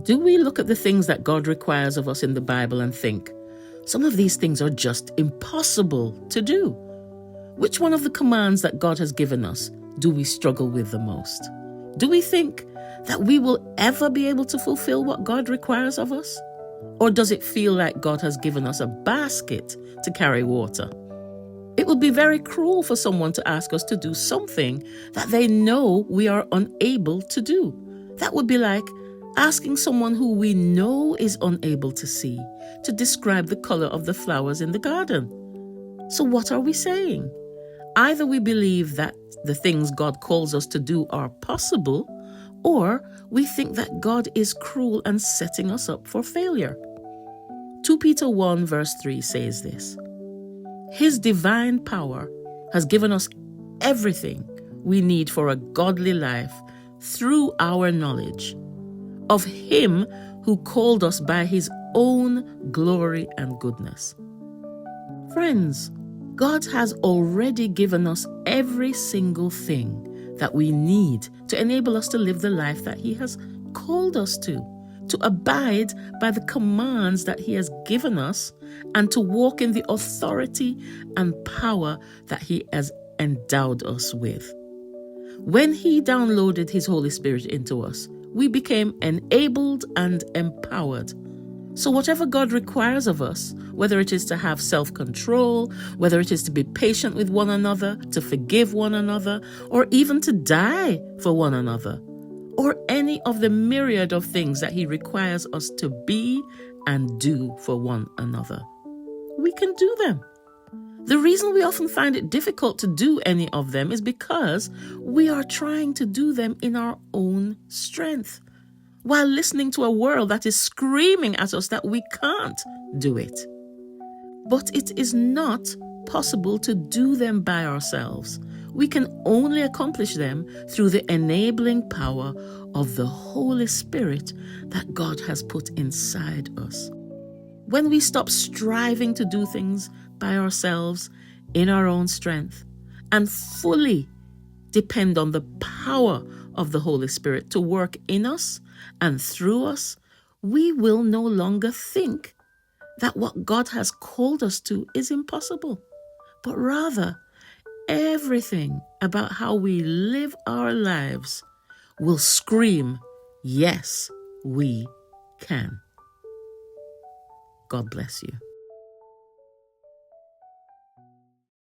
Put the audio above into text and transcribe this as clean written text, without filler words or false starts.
Do we look at the things that God requires of us in the Bible and think, some of these things are just impossible to do? Which one of the commands that God has given us do we struggle with the most? Do we think that we will ever be able to fulfill what God requires of us? Or does it feel like God has given us a basket to carry water? It would be very cruel for someone to ask us to do something that they know we are unable to do. That would be like asking someone who we know is unable to see to describe the color of the flowers in the garden. So what are we saying? Either we believe that the things God calls us to do are possible, or we think that God is cruel and setting us up for failure. 2 Peter 1 verse 3 says this: His divine power has given us everything we need for a godly life through our knowledge of Him who called us by His own glory and goodness. Friends, God has already given us every single thing that we need to enable us to live the life that He has called us to abide by the commands that He has given us, and to walk in the authority and power that He has endowed us with. When He downloaded His Holy Spirit into us, we became enabled and empowered. So whatever God requires of us, whether it is to have self-control, whether it is to be patient with one another, to forgive one another, or even to die for one another, or any of the myriad of things that He requires us to be and do for one another, we can do them. The reason we often find it difficult to do any of them is because we are trying to do them in our own strength, while listening to a world that is screaming at us that we can't do it. But it is not possible to do them by ourselves. We can only accomplish them through the enabling power of the Holy Spirit that God has put inside us. When we stop striving to do things by ourselves in our own strength and fully depend on the power of the Holy Spirit to work in us and through us, we will no longer think that what God has called us to is impossible, but rather everything about how we live our lives will scream, yes, we can. God bless you.